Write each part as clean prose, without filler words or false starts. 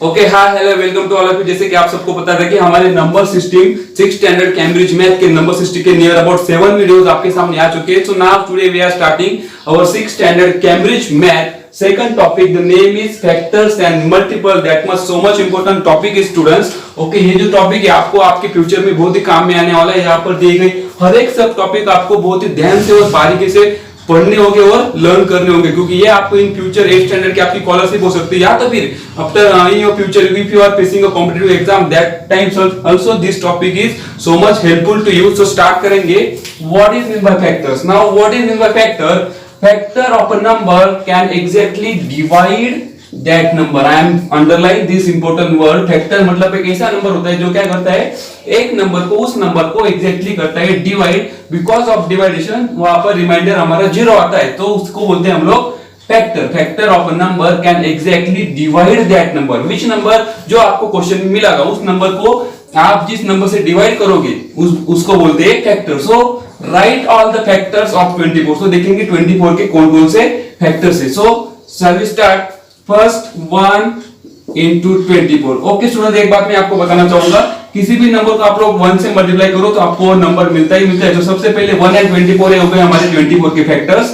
Okay hi hello welcome to all of you. जैसे कि आप सबको पता था कि हमारे number system 6 standard Cambridge math के नंबर सिस्टम के नियर अबाउट 7 वीडियोस आपके सामने आ चुके हैं। So now today we are starting our 6 standard Cambridge math second topic. The name is factors and multiple. That much so much important topic is students. Okay, ये जो topic है आपको आपके फ्यूचर में बहुत ही काम में आने वाला है। यहाँ पर दिए गए हर एक सब टॉपिक आपको बहुत ही ध्यान से और बारीकी से पढ़ने होंगे और लर्न करने होंगे, क्योंकि ये आपको इन फ्यूचर 8 स्टैंडर्ड की आपकी स्कॉलरशिप हो सकती है, या तो फिर after in your future if you are facing a competitive exam that times also this topic is so much helpful to you. So start करेंगे। What is mean by factors? Now what is mean by factor? Factor of a number can exactly divide that number. I am underline this important word. Factor मतलब एक ऐसा number होता है जो क्या करता है, एक नंबर को उस नंबर को exactly करता है डिवाइड। बिकॉज ऑफ डिवाइडेशन वहां पर रिमाइंडर हमारा जीरो आता है, तो उसको बोलते हैं हम लोग factor. Factor of a number can exactly divide that number. Which number जो आपको क्वेश्चन में मिलेगा उस नंबर को आप जिस नंबर से डिवाइड करोगे उसको बोलते हैं factor. So write all the factors of 24। So देखेंगे 24 के कौन कौन से फैक्टर्स है। So shall we start first 1 into 24। Okay student, एक बात मैं आपको बताना चाहूंगा, किसी भी नंबर को आप लोग 1 से मल्टीप्लाई करो तो आपको नंबर मिलता ही मिलता है। तो सबसे पहले 1 and 24 हो गए हमारे 24 के फैक्टर्स,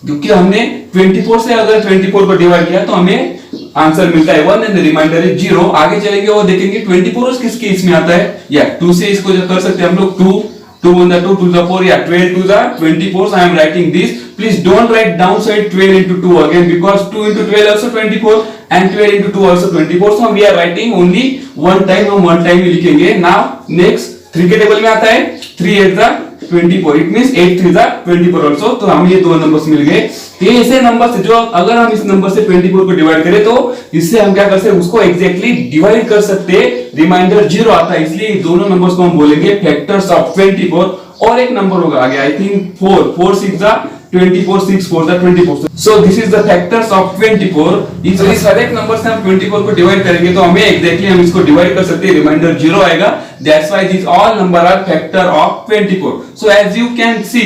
क्योंकि हमने 24 से अगर 24 को डिवाइड किया तो हमें आंसर मिलता है 1 एंड द रिमाइंडर इज 0। आगे चलेंगे और देखेंगे 24 किसके इसमें आता है, या 2 से इसको जो कर सकते हैं हम लोग 2 1 2 2 the 4 या 12 2 the 24. I am writing this. Please don't write downside 12 into 2 again, because 2 into 12 also 24 and 12 into 2 also 24. So we are writing only one time, हम one time ही लिखेंगे। Now next 3 के टेबल में आता है 3 8 the 24. It means 8 3 the 24 also. तो हमें ये दो नंबर्स मिल गए। ये ऐसे नंबर से जो अगर हम इस नंबर से 24 को डिवाइड करें तो इससे हम क्या कर सकते हैं, उसको एग्जैक्टली डिवाइड कर सकते हैं। रिमाइंडर 0 आता है, इसलिए दोनों नंबर्स को हम बोलेंगे फैक्टर्स ऑफ 24। और एक नंबर होगा आगे, आई थिंक 4 6 जा 24 6 4 जा 24। So this is the factors of 24। इस हर एक नंबर से हम 24 को डिवाइड करेंगे तो हमें एग्जैक्टली हम इसको डिवाइड कर सकते हैं, रिमाइंडर 0 आएगा। That's why this all number are factor of 24। So as you can see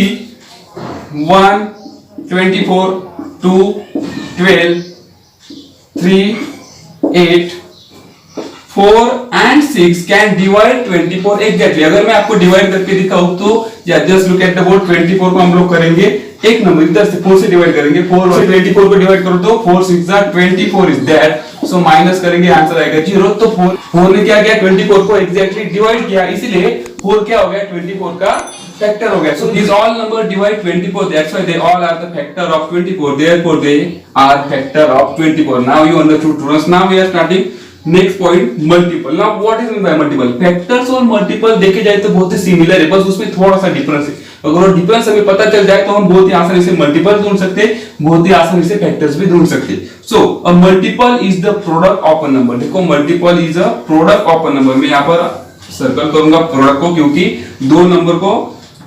1 24 2 12 3 8 4 and 6 can divide 24 exactly। अगर मैं आपको डिवाइड करके दिखाऊं तो या just look at the board, 24 को हम लोग करेंगे एक नंबर इधर से 4 से डिवाइड करेंगे, 4 और 24 को डिवाइड करो तो 4 6 जा 24 इज दैट। सो माइनस करेंगे आंसर आएगा 0। तो 4 ने क्या किया, 24 को एग्जैक्टली डिवाइड किया, इसलिए 4 क्या हो गया, 24 का फैक्टर हो गया। So this all number divide 24, that's why they all are the factor of 24, therefore they are factor of 24। Now you understood students. Now we are starting next point, multiple. Now what is mean by multiple? Factors और multiple देखे जाए तो बहुत ही similar है, बस उसमें थोड़ा सा डिफरेंस है। अगर वो डिफरेंस हमें पता चल जाए तो हम बहुत ही आसानी से मल्टीपल ढूंढ सकते हैं, बहुत ही आसानी से फैक्टर्स भी ढूंढ सकते हैं। So a multiple is the product of a number. देखो multiple is a product of a number. मैं यहाँ पर सर्कल करूंगा प्रोडक्ट को, क्योंकि दो नंबर को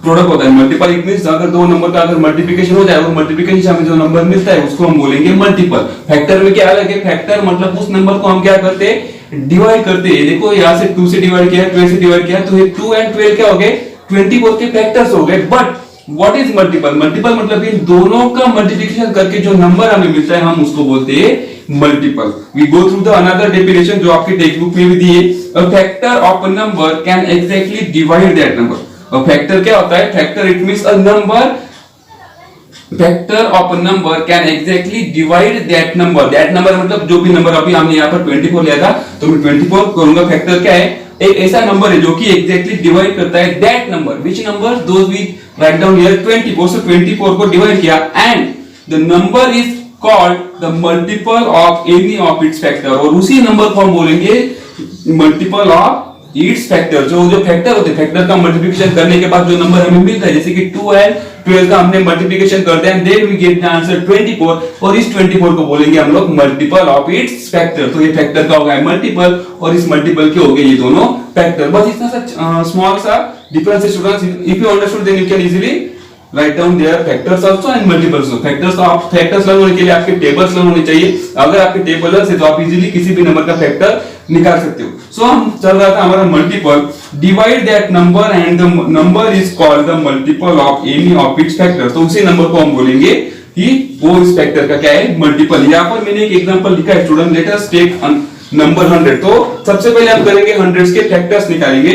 प्रोडक्ट होता है मल्टीपल। इट मींस अगर दो नंबर का अगर मल्टीप्लिकेशन हो जाए और मल्टीप्लिकेशन से हमें जो नंबर मिलता है उसको हम बोलेंगे मल्टीपल। फैक्टर में क्या अलग है, फैक्टर मतलब उस नंबर को हम क्या करते हैं, डिवाइड करते हैं। देखो यहाँ से 2 से डिवाइड किया, 12 से डिवाइड किया, तो ये 2 and 12 क्या हो गए, 24 के फैक्टर्स हो गए। But what is multiple? Multiple मतलब इन दोनों का मल्टीप्लिकेशन करके जो नंबर हमें मिलता है हम उसको बोलते हैं multiple. We go through the another definition जो आपकी टेक्स्ट बुक में भी दी है। A factor of a number can exactly divide that number. Factor क्या होता है, factor it means a number, factor of a number can exactly divide that number. That number मतलब जो भी नंबर अभी हमने यहाँ पर 24 लिया था तो मैं 24 करूंगा। फैक्टर क्या है, एक ऐसा नंबर है जो कि एग्जैक्टली डिवाइड करता है that number. Which number? Those we write down here 24। So 24 को डिवाइड किया and the number is called the multiple of any of its factor. और उसी नंबर को हम बोलेंगे मल्टीपल ऑफ इट्स फैक्टर। जो फैक्टर होते हैं, फैक्टर का मल्टीप्लिकेशन करने के बाद जो नंबर हमें मिलता है, जैसे कि 2 and 12 का हमने मल्टीप्लिकेशन करते हैं, then we get the answer 24। और इस 24 को बोलेंगे हम लोग मल्टीपल ऑफ इट्स फैक्टर। तो ये फैक्टर का हो गया मल्टीपल और इस मल्टीपल के हो गए ये दोनों फैक्टर। बस इतना सा स्मॉल सा डिफरेंस है students. If you understood then you can easily write down their factors also and multiples. Factors learn होने के लिए आपके टेबल्स लर्न होने चाहिए। अगर आपके टेबल्स है तो आप इजीली किसी भी नंबर का फैक्टर निकाल सकते हो। सो हम चल रहा था हमारा multiple, divide that number and the number is called the multiple of any of its factor. तो उसी नंबर को हम बोलेंगे कि वो इस फैक्टर का क्या है, मल्टीपल। यहाँ पर मैंने एक एग्जांपल लिखा है student, let us take number 100। तो सबसे पहले हम करेंगे हंड्रेड्स के फैक्टर्स निकालेंगे।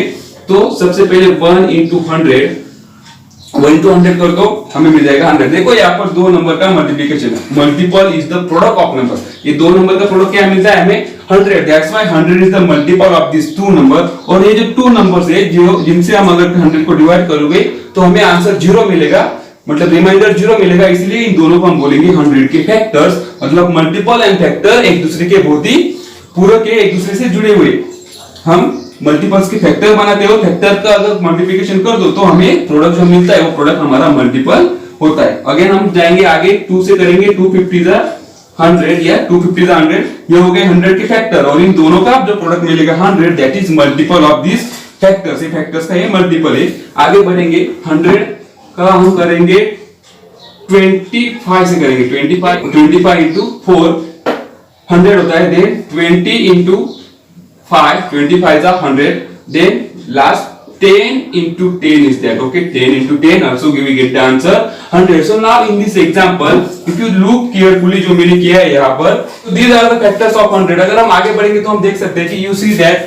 तो सबसे पहले 1 into 100, 1 into 100 कर दो, हमें मिल जाएगा 100। देखो यहाँ पर दो नंबर का मल्टीप्लिकेशन है, multiple is the product of number. ये दो नंबर का प्रोडक्ट क्या मिलता है हमें 100, that's why 100 is the multiple of this two number. और ये जो टू नंबर्स है जिनसे हम अगर 100 को डिवाइड करोगे तो हमें आंसर 0 मिलेगा, मतलब रिमाइंडर 0 मिलेगा। इसलिए इन दोनों को हम बोलेंगे 100 के फैक्टर्स, मतलब मल्टीपल एंड फैक्टर एक दूसरे के बहुत ही पूरक है, एक दूसरे से जुड़े हुए। हम मल्टीपल्स के फैक्टर बनाते हो, फैक्टर का अगर मल्टीप्लिकेशन कर दो तो हमें प्रोडक्ट जो मिलता है वो प्रोडक्ट हमारा मल्टीपल होता है। अगेन हम जाएंगे आगे, 2 से करेंगे 250 100 या 250 100, ये हो गए 100 के फैक्टर। और इन दोनों का जो प्रोडक्ट मिलेगा 100, that is multiple of this factors. ये फैक्टर्स का ये मल्टीपल है। आगे बढ़ेंगे 100 का हम करेंगे 25 से करेंगे, 25 into 4 100 होता है, then 20 into 5, 25 are 100, then last 10 into 10 is that, okay, 10 into 10 also we get the answer 100. So now in this example if you look carefully जो मैंने किया है यहाँ पर, so these are the factors of 100। अगर हम आगे बढ़ेंगे तो हम देख सकते हैं कि you see that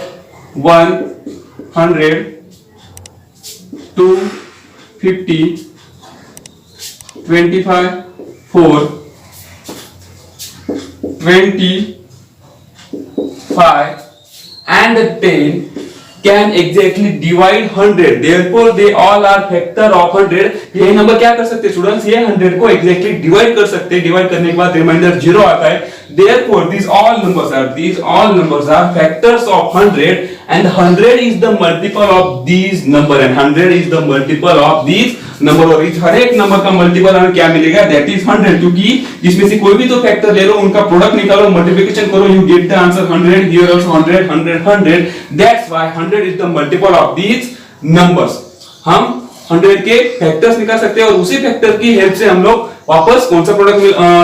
100, 250, 25, 4, 25 and 10 can exactly divide 100, therefore they all are factor of 100। ये नंबर क्या कर सकते हैं स्टूडेंट्स, ये 100 को exactly डिवाइड कर सकते हैं। डिवाइड करने के बाद रिमाइंडर 0 आता है, therefore these all numbers are factors of 100 and 100 is the multiple of these number and 100 is the multiple of these number। और इस हर एक नंबर का मल्टीपल हमें क्या मिलेगा, दैट इज 100, क्योंकि इसमें से कोई भी तो फैक्टर ले लो, उनका प्रोडक्ट निकालो, मल्टीप्लिकेशन करो, you get the answer 100। Here also 100 100 100, that's why 100 is the multiple of these numbers. हम 100 के फैक्टर्स निकाल सकते हैं और उसी फैक्टर की हेल्प से हम लोग वापस कौन सा प्रोडक्ट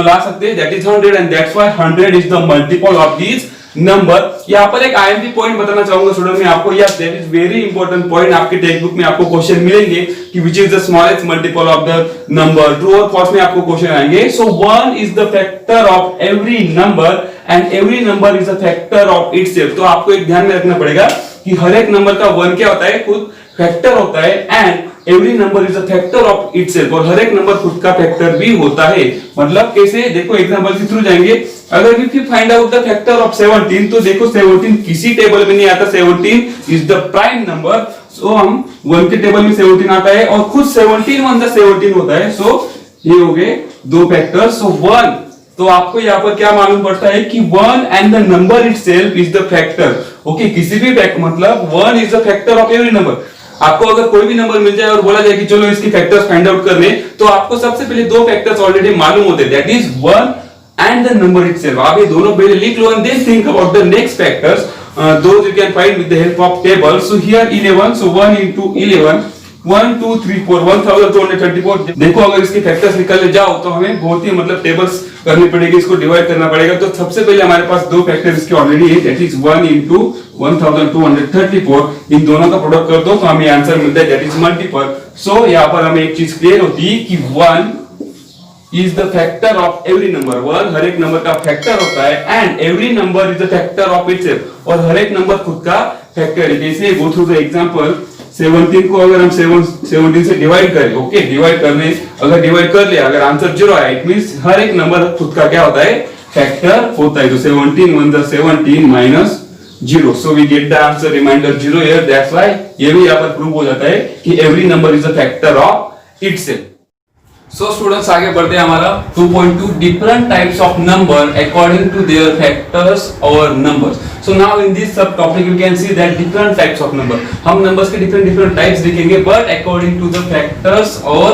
ला सकते हैं, that is 100 and that's why 100 is the multiple of these number. यहाँ पर एक आईएमपी पॉइंट बताना चाहूंगा स्टूडेंट में आपको, yes that is very important point. आपके टेक्स्ट बुक में आपको क्वेश्चन मिलेंगे कि which is the smallest multiple of the number, true और फॉल्स में आपको क्वेश्चन आएंगे। सो 1 is the factor of every number and every number is a factor of itself. तो आपको एक ध्यान में रखना पड़ेगा कि हर एक नंबर का 1 क्या होता है, खुद फैक्टर होता है, and every number is a factor of itself, और हर एक नंबर खुद का फैक्टर भी होता है। मतलब कैसे, देखो एग्जांपल के थ्रू जाएंगे। अगर if you find out the factor of 17, तो देखो 17 किसी टेबल में नहीं आता, 17 इज द प्राइम नंबर। सो हम 1 के टेबल में 17 आता है और खुद 17 1 द 17 होता है। सो ये हो गए दो फैक्टर्स। सो 1, तो आपको यहाँ पर क्या मालूम पड़ता है कि 1 and the number itself is the factor. Okay, किसी भी फैक्टर, मतलब 1 is the factor of every number. आपको अगर कोई भी नंबर मिल जाए और बोला जाए कि चलो इसके फैक्टर्स फाइंड आउट करने, तो आपको सबसे पहले दो फैक्टर्स ऑलरेडी मालूम होते हैं, that is 1 and the number itself। आप ये दोनों पहले लिख लो and then think about the next factors, those you can find with the help of table। So here 11, so 1 into 11, 1 2 3 4, 1234। देखो अगर इसके फैक्टर्स निकालने जाओ तो हमें बहुत ही मतलब टेबल्स करनी पड़ेगी, इसको डिवाइड करना पड़ेगा। तो सबसे पहले हमारे पास दो फैक्टर इसके ऑलरेडी है, दैट इज 1 into 1234। इन दोनों का प्रोडक्ट कर दो तो हमें आंसर मिलता है, दैट इज मल्टीपल। सो यहाँ पर हमें एक चीज क्लियर होती है कि 1 is the factor of every number। 1 हर एक नंबर का फैक्टर होता है and every number is the factor of itself, और हर एक नंबर खुद का फैक्टर है। जैसे go through the example, 17 को अगर हम 17 से डिवाइड करें, ओके, डिवाइड करने अगर डिवाइड कर लिया, अगर आंसर 0 आया, इट मींस हर एक नंबर खुद का क्या होता है, फैक्टर होता है। तो 17 1 the 17 minus 0, so we get the answer remainder 0 here। that's why ये भी यहाँ पर प्रूव हो जाता है कि every number is a factor of itself। So students, आगे बढ़ते हैं हमारा 2.2 different types of number according to their factors or numbers। So now in this sub topic you can see that different types of number, हम numbers के different types लिखेंगे but according to the factors और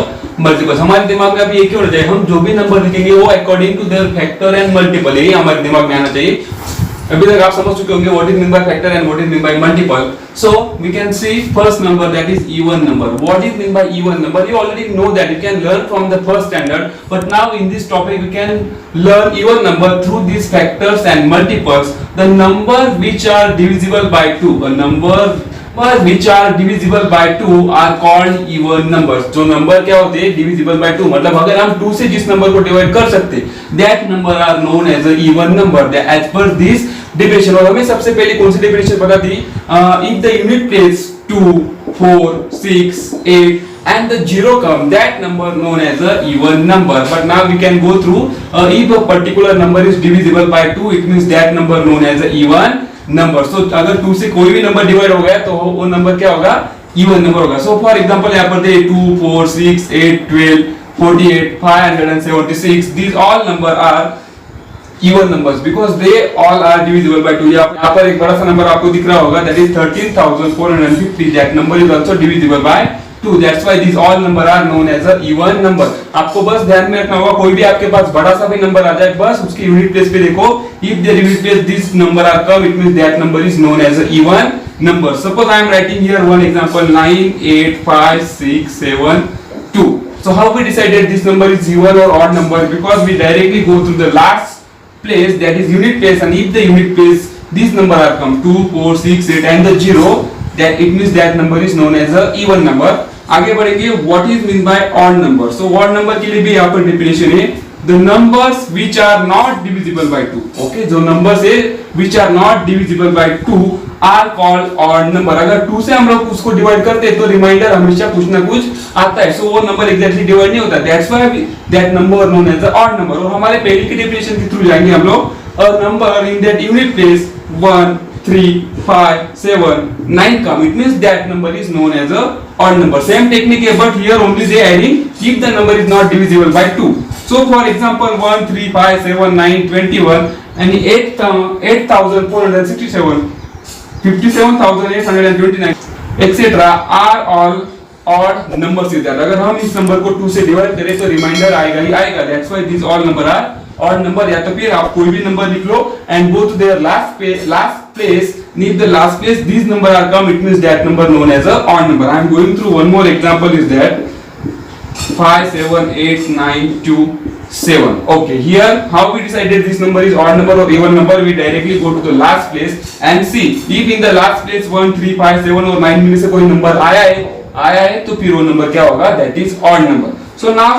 multiples। हमारे दिमाग में अभी एक ही होना चाहिए, हम जो भी नंबर लिखेंगे वो according to their factor and multiple, यही हमारे दिमाग में आना चाहिए। अभी तक आप समझ चुके होंगे what is meant by factor and what is meant by multiple। So we can see first number, that is even number। What is meant by even number? You already know that, you can learn from the first standard, but now in this topic we can learn even number through these factors and multiples। The number which are divisible by 2, a number which are divisible by 2 are called even numbers। जो number क्या होते हैं, divisible by 2, मतलब अगर हम 2 से जिस number को डिवाइड कर सकते, that number are known as a even number। As per this definition, और हमें सबसे पहले कौन सी डेफिनेशन पता थी, if the unit place 2, 4, 6, 8 and the zero come, that number known as a even number. But now we can go through, if a particular number is divisible by 2, it means that number known as a even number. So अगर 2 से कोई भी number divide हो गया तो वो number क्या होगा, even नंबर होगा. So for example यहाँ पर दे 2, 4, 6, 8, 12, 48, 576, these all number are even numbers because they all are divisible by 2. यहाँ पर एक बड़ा सा नंबर आपको दिख रहा होगा, that is 13,450. that number is also divisible by 2. that's why these all number are known as a even number. आपको बस ध्यान में रखना होगा, कोई भी आपके पास बड़ा सा भी नंबर आ जाए, बस उसकी यूनिट प्लेस पे देखो, if the unit place this number are come, it means that number is known as a even number. Suppose I am writing here one example, 9, 8, 5, 6, 7, 2. So how we decided this number is even or odd number? Because we directly go through the last place, that is unit place, and if the unit place these number are come 2, 4, 6, 8 and the 0, that it means that number is known as a even number. आगे बढ़ेंगे, what is mean by odd number? So odd number के लिए भी यहाँ पर definition है, the numbers which are not divisible by 2. okay, जो numbers है which are not divisible by 2 are called odd number. अगर 2 से हम लोग उसको डिवाइड करते हैं तो रिमाइंडर हमेशा कुछ ना कुछ आता है, so वो नंबर एग्जैक्टली डिवाइड नहीं होता. that's why that number known as the odd number. और हमारे पहले की डेफिनेशन के थ्रू जाएंगे हम लोग, a number in that unit place 1, 3, 5, 7, 9 come, it means that number is known as a odd number. Same technique है, but here only they adding if the number is not divisible by 2. So for example 1, 3, 5, 7, 9, 21 and 8,467, 57,829 etc. are all odd numbers is that. अगर हम इस number को 2 से divide करें तो reminder आएगा ही आएगा. that's why these all number are odd number. या तो फिर आप कोई भी नंबर लिख लो and go to their last place. If the last place these number are come, it means that number known as a odd number. I am going through one more example is that 5, 7, 8, 9, 2, 7. okay, here how we decided this number is odd number or even number? We directly go to the last place and see if in the last place 1, 3, 5, 7 और 9 में से कोई number आया है तो फिर वो number क्या होगा, that is odd number. So now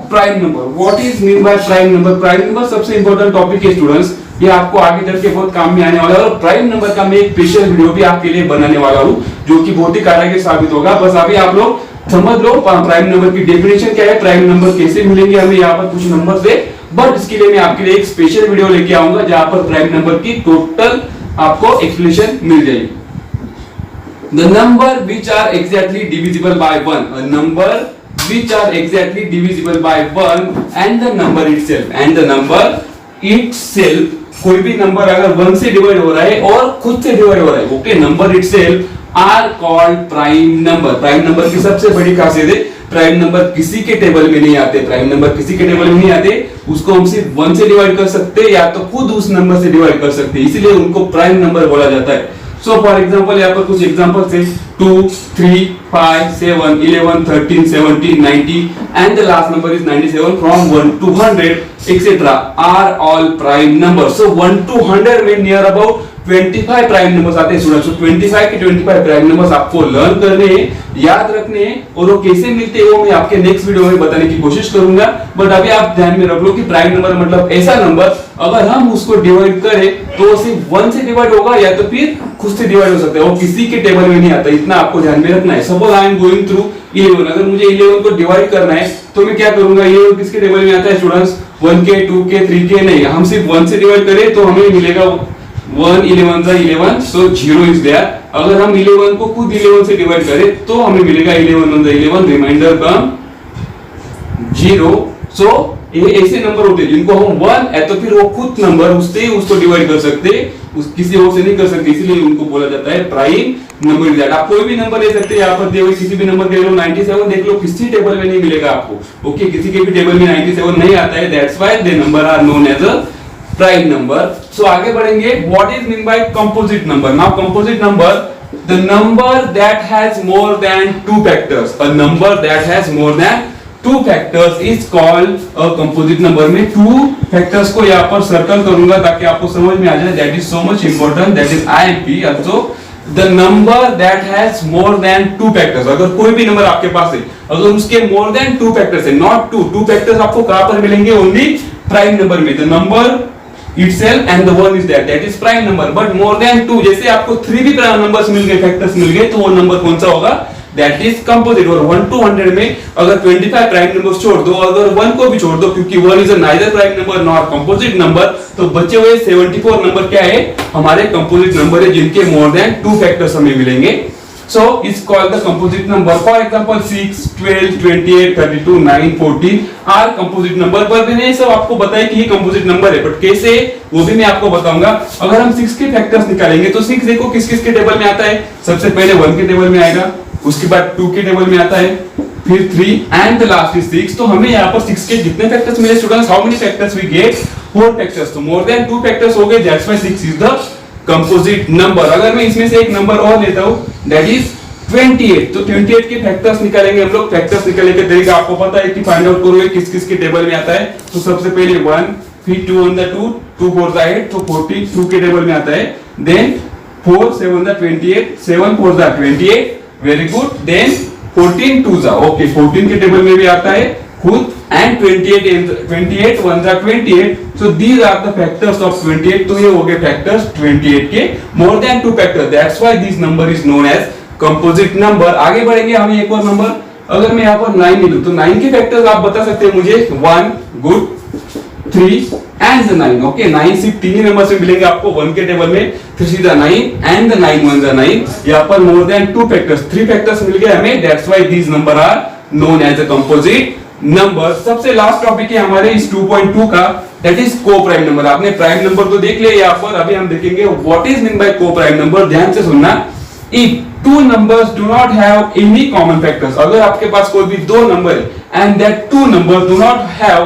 prime number, what is mean by prime number? Prime number सबसे इंपॉर्टेंट टॉपिक है स्टूडेंट्स, ये आपको आगे चल के बहुत काम में आने वाला है. और प्राइम नंबर का मैं एक स्पेशल वीडियो भी आपके लिए बनाने वाला हूँ जो कि बहुत ही कारगर साबित होगा. बस अभी आप लोग समझ लो प्राइम नंबर की डेफिनेशन क्या है, प्राइम नंबर कैसे मिलेंगे हमें यहाँ पर कुछ नंबर से. बट इसके लिए मैं आपके लिए एक स्पेशल वीडियो लेके आऊंगा जहां पर प्राइम नंबर की टोटल आपको एक्सप्लेनेशन मिल जाएगी. The number which are exactly divisible by 1, a number which are exactly divisible by 1 and the number itself, कोई भी नंबर अगर 1 से डिवाइड हो रहा है और खुद से डिवाइड हो रहा है, okay, number itself are called prime number. Prime number की सबसे बड़ी खासियत है प्राइम नंबर किसी के टेबल में नहीं आते. प्राइम नंबर किसी के टेबल में नहीं आते, उसको हम सिर्फ 1 से डिवाइड कर सकते या तो खुद उस नंबर से डिवाइड कर सकते, इसलिए उनको प्राइम नंबर बोला जाता है. सो फॉर एग्जांपल यहाँ पर कुछ एग्जांपल्स है 2, 3, 5, 7, 11, 13, 17, 90 and the last number is 97. From 1 to 100 etc. are all prime numbers. So 1 to 100 में near about 25 प्राइम नंबर्स आते हैं स्टूडेंट्स. तो 25 के 25 प्राइम नंबर्स आपको लर्न करने हैं, याद रखने हैं, और वो कैसे मिलते हैं वो मैं आपके नेक्स्ट वीडियो में बताने की कोशिश करूंगा. बट अभी आप ध्यान में रख लो कि प्राइम नंबर मतलब ऐसा नंबर अगर हम उसको डिवाइड करें तो सिर्फ 1 से डिवाइड होगा या तो फिर खुद से डिवाइड हो सकता है, वो किसी के टेबल में नहीं आता. इतना आपको ध्यान में रखना है. Suppose I am going through 11, अगर मुझे 11 को डिवाइड करना है तो मैं क्या करूंगा, ये किसके टेबल में आता है स्टूडेंट्स, 1 के, 2 के, 3 के नहीं, हम सिर्फ 1 से डिवाइड करें तो हमें मिलेगा 1, 11 × 11, so 0 is there. अगर हम 11 को खुद 11 से डिवाइड करें तो हमें मिलेगा 11 × 11, रिमाइंडर कम 0. सो ये ऐसे नंबर होते हैं जिनको हम 1 या तो फिर वो खुद नंबर उससे उसको डिवाइड कर सकते, किसी और से नहीं कर सकते, इसलिए उनको बोला जाता है प्राइम नंबर. दैट आप कोई भी नंबर ले सकते हैं, यहाँ पर देखो किसी भी नंबर देख लो, 97 देख लो, किसी टेबल में नहीं मिलेगा आपको, ओके, किसी के भी टेबल में 97 नहीं आता है. That's why they number are known as a prime number. So आगे बढ़ेंगे, what is mean by composite number? Now composite number, the number that has more than 2 factors. A number that has more than 2 factors is called a composite number. में 2 factors को यहाँ पर circle करूंगा ताकि आपको समझ में आ जाए. That is so much important, that is IMP. also the number that has more than 2 factors, अगर कोई भी नंबर आपके पास है अगर उसके more than 2 factors है, not 2 फैक्टर्स आपको कहां पर मिलेंगे, ओनली प्राइम नंबर में. The number itself and the 1 is that is prime number, but more than 2, जैसे आपको 3 भी प्राइम नंबर्स मिल गए, फैक्टर्स मिल गए, तो वो नंबर कौन सा होगा, दैट इज कंपोजिट। और 1 to 100 में अगर 25 प्राइम नंबर्स छोड़ दो, अगर 1 को भी छोड़ दो, क्योंकि 1 is neither prime number nor composite number, तो बचे हुए 74 नंबर क्या है, हमारे कंपोजिट नंबर है, जिनके मोर देन 2 फैक्टर्स हमें मिलेंगे। So it's called the composite number. For example, 6, 12, 28, 32, 9, 14 are composite number. पर मैंने ये सब आपको बताया कि ये composite number है, बट कैसे वो भी मैं आपको बताऊंगा। अगर हम 6 के फैक्टर्स निकालेंगे तो 6 देखो किस किस के टेबल में आता है, सबसे पहले 1 के टेबल में आएगा, उसके बाद 2 के टेबल में आता है, फिर 3 एंड द लास्ट इज 6। तो हमें यहाँ पर 6 के जितने फैक्टर्स मिले students, how many factors we get, 4 factors. तो मोर देन 2 फैक्टर्स हो गए, that's why 6 is the composite number. अगर मैं इसमें से एक नंबर और लेता हूं, दैट इज 28, तो 28 के फैक्टर्स निकालेंगे हम लोग। फैक्टर्स निकालने का तरीका आपको पता है कि फाइंड आउट करोगे किस किस के टेबल में आता है। तो सबसे पहले 1, फिर 2 on the 2, 2 4 the 8, तो 42 के टेबल में आता है। Then 4 7 the 28, 7 4 the 28, very good. Then 14 2 the, okay 14 के टेबल में भी आता है खुद, and 28 1 the 28, so these are the factors of 28। तो ये हो गए फैक्टर्स 28 के, more than 2 factor, that's why this number is known as composite number. आगे बढ़ेंगे हम एक और नंबर, अगर मैं यहाँ पर 9 लिखूं तो 9 के फैक्टर्स आप बता सकते हैं मुझे, 1 गुड, 3 एंड 9, ओके 9 सिर्फ 3 ही नंबर से मिलेंगे आपको 1 के टेबल में, 3 द 9 एंड द 9 1 द 9। यहाँ पर मोर देन 2 फैक्टर्स, 3 फैक्टर्स मिल गए हमें, that's why these number are known as a composite number. सबसे लास्ट टॉपिक है हमारे इस 2.2 का, दैट इज को प्राइम नंबर। आपने प्राइम नंबर तो देख लिया यहाँ पर, अभी हम देखेंगे व्हाट इज मीन बाय को प्राइम नंबर। ध्यान से सुनना, if two numbers do not have any common factors, अगर आपके पास कोई भी 2 नंबर है and that 2 numbers do not have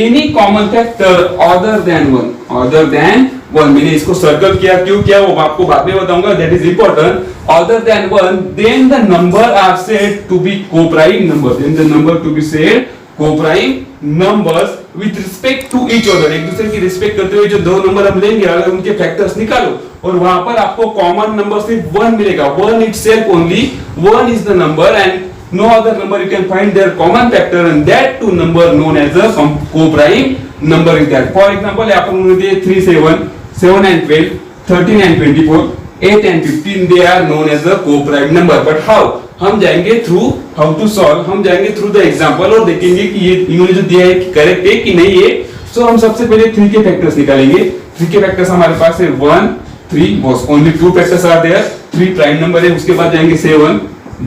any common factor other than 1, मैंने इसको सर्कल किया, क्यों किया वो आपको बाद में बताऊंगा, that is important, other than 1, then the number are said to be co-prime number, then the number to be said co-prime numbers with respect to each other। एक दूसरे की रिस्पेक्ट करते हुए जो 2 नंबर हम लेंगे, अगर उनके फैक्टर्स निकालो और वहां पर आपको कॉमन नंबर सिर्फ 1 मिलेगा, 1 itself only, 1 is the number and no other number you can find their common factor, and that 2 number known as a co-prime number is that। For example, यहाँ पर उन्होंने दिए 3 7, 7 and 12, 13 and 24, 8 and 15, they are known as a co-prime number। But how? हम जाएंगे through how to solve, हम जाएंगे through the example और देखेंगे कि ये इन्होंने जो दिया है करेक्ट है कि नहीं है। सो हम सबसे पहले 3 के फैक्टर्स निकालेंगे। 3 के फैक्टर्स हमारे पास है 1 3, बस only 2 factors are there, 3 prime number है। उसके बाद जाएंगे 7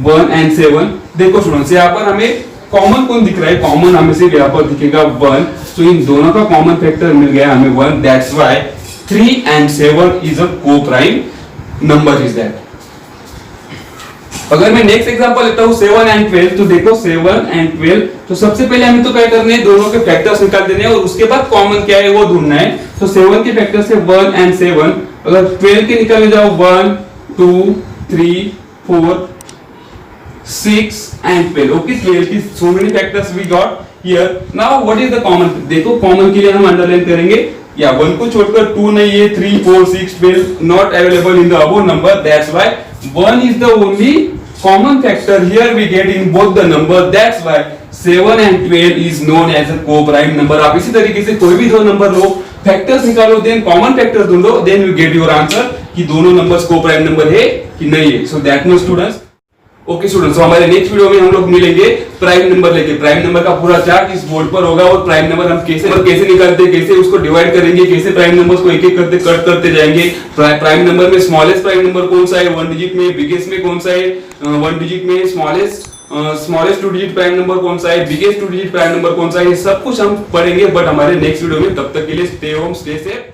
1 एंड 7। देखो स्टूडेंट्स, यहाँ पर हमें कॉमन कौन दिख रहा है, कॉमन हमें सिर्फ यहाँ पर दिखेगा 1, सो इन दोनों का कॉमन फैक्टर मिल गया हमें 1, that's why 3 and 7 is a co-prime number is that। अगर मैं नेक्स्ट एग्जांपल लेता हूं 7 and 12, तो देखो 7 and 12, तो सबसे पहले हमें तो क्या करना है, दोनों के फैक्टर्स निकाल देने हैं और उसके बाद कॉमन क्या है वो ढूंढना है। तो 7 के फैक्टर्स है 1 and 7, अगर 12 के निकालने जाओ 1 2 3 4 6 and 12, ओके 12 की so many factors we got here. Now what is the common, देखो कॉमन के लिए हम अंडरलाइन करेंगे, या 1 को छोड़कर 2 नहीं है, 3 4 6 12 not available in the above number, that's why 1 is the only common factor here we get in both the number, that's why 7 and 12 is known as a co-prime number। आप इसी तरीके से कोई भी 2 नंबर लो, फैक्टर्स निकालो, देन कॉमन फैक्टर ढूंढो, then you get your answer कि दोनों नंबर्स को-प्राइम नंबर है कि नहीं है। So that means students, okay students, तो हमारे नेक्स्ट वीडियो में हम लोग मिलेंगे प्राइम नंबर लेके। प्राइम नंबर का पूरा चार्ट इस बोर्ड पर होगा और प्राइम नंबर हम कैसे निकालते, कैसे उसको डिवाइड करेंगे, कैसे प्राइम नंबर्स को एक एक करते कट करते जाएंगे। प्राइम नंबर में स्मॉलेस्ट प्राइम नंबर कौन सा है 1 डिजिट में, बिगेस्ट में कौन सा है 1 डिजिट में, स्मॉलेस्ट 2 डिजिट प्राइम नंबर कौन सा है, बिगेस्ट 2 डिजिट प्राइम नंबर कौन सा है, ये सब कुछ हम पढ़ेंगे बट हमारे नेक्स्ट वीडियो में। तब तक के लिए स्टे होम स्टे सेफ।